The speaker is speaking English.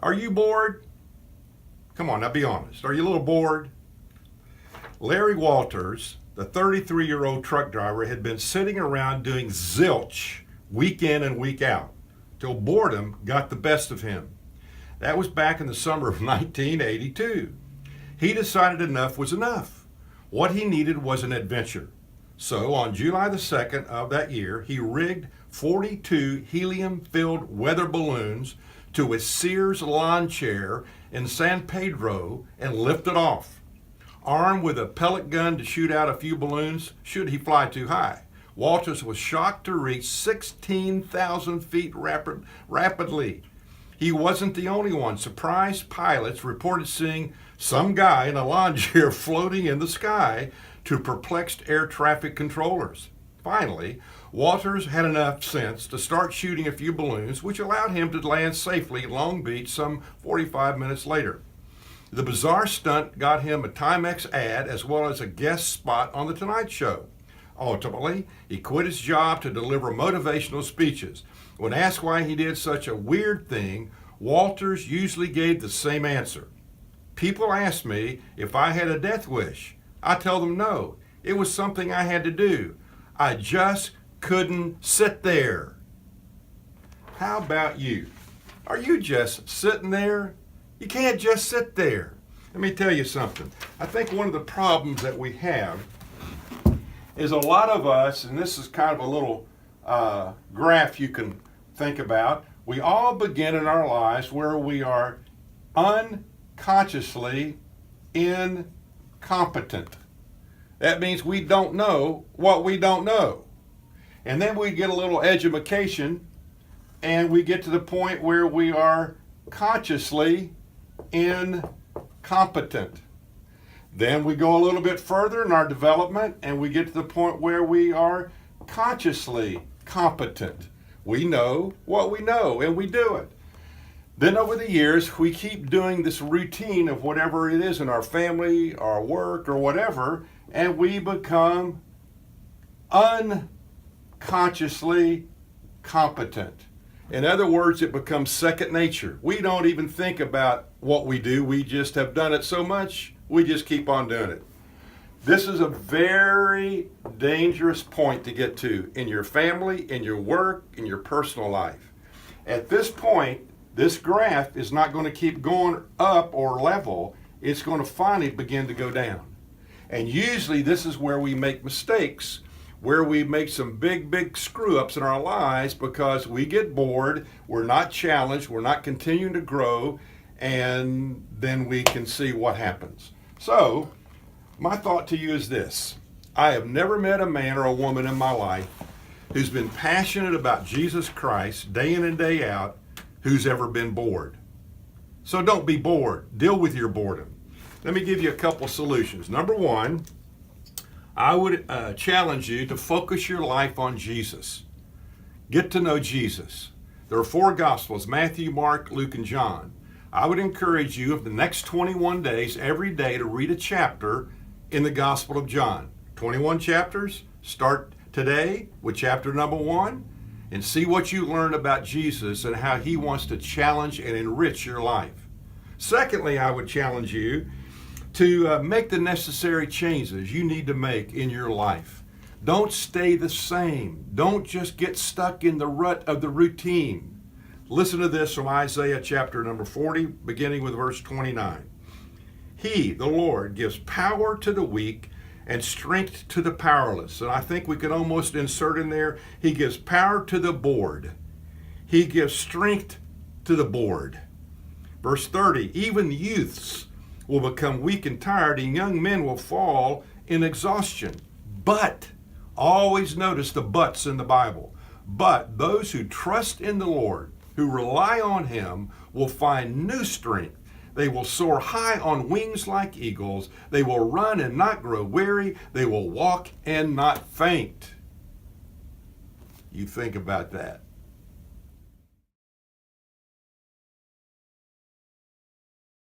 Are you bored? Come on, now be honest. Are you a little bored? Larry Walters, the 33-year-old truck driver, had been sitting around doing zilch week in and week out till boredom got the best of him. That was back in the summer of 1982. He decided enough was enough. What he needed was an adventure. So on July the 2nd of that year, he rigged 42 helium-filled weather balloons to a Sears lawn chair in San Pedro and lifted off. Armed with a pellet gun to shoot out a few balloons should he fly too high. Walters was shocked to reach 16,000 feet rapidly. He wasn't the only one. Surprised pilots reported seeing some guy in a lawn chair floating in the sky to perplexed air traffic controllers. Finally, Walters had enough sense to start shooting a few balloons, which allowed him to land safely at Long Beach some 45 minutes later. The bizarre stunt got him a Timex ad as well as a guest spot on The Tonight Show. Ultimately, he quit his job to deliver motivational speeches. When asked why he did such a weird thing, Walters usually gave the same answer. People ask me if I had a death wish. I tell them no. It was something I had to do. I just couldn't sit there. How about you? Are you just sitting there? You can't just sit there. Let me tell you something. I think one of the problems that we have is a lot of us, and this is kind of a little graph you can think about, we all begin in our lives where we are unconsciously incompetent. That means we don't know what we don't know. And then we get a little education and we get to the point where we are consciously incompetent. Then we go a little bit further in our development and we get to the point where we are consciously competent. We know what we know and we do it. Then over the years, we keep doing this routine of whatever it is in our family, our work, or whatever, and we become unconsciously competent. In other words, it becomes second nature. We don't even think about what we do. We just have done it so much, we just keep on doing it. This is a very dangerous point to get to in your family, in your work, in your personal life. At this point, this graph is not going to keep going up or level. It's going to finally begin to go down. And usually this is where we make mistakes, where we make some big screw-ups in our lives because we get bored, we're not challenged, we're not continuing to grow, and then we can see what happens. So, my thought to you is this. I have never met a man or a woman in my life who's been passionate about Jesus Christ day in and day out who's ever been bored. So don't be bored. Deal with your boredom. Let me give you a couple solutions. Number one, I would challenge you to focus your life on Jesus. Get to know Jesus. There are 4 Gospels, Matthew, Mark, Luke, and John. I would encourage you of the next 21 days, every day, to read a chapter in the Gospel of John. 21 chapters. Start today with chapter number 1 and see what you learn about Jesus and how he wants to challenge and enrich your life. Secondly, I would challenge you to make the necessary changes you need to make in your life. Don't stay the same. Don't just get stuck in the rut of the routine. Listen to this from Isaiah chapter number 40, beginning with verse 29. He, the Lord, gives power to the weak and strength to the powerless. And I think we could almost insert in there, he gives power to the bored. He gives strength to the bored. Verse 30, even youths will become weak and tired, and young men will fall in exhaustion. But, always notice the buts in the Bible. But those who trust in the Lord, who rely on him, will find new strength. They will soar high on wings like eagles. They will run and not grow weary. They will walk and not faint. You think about that.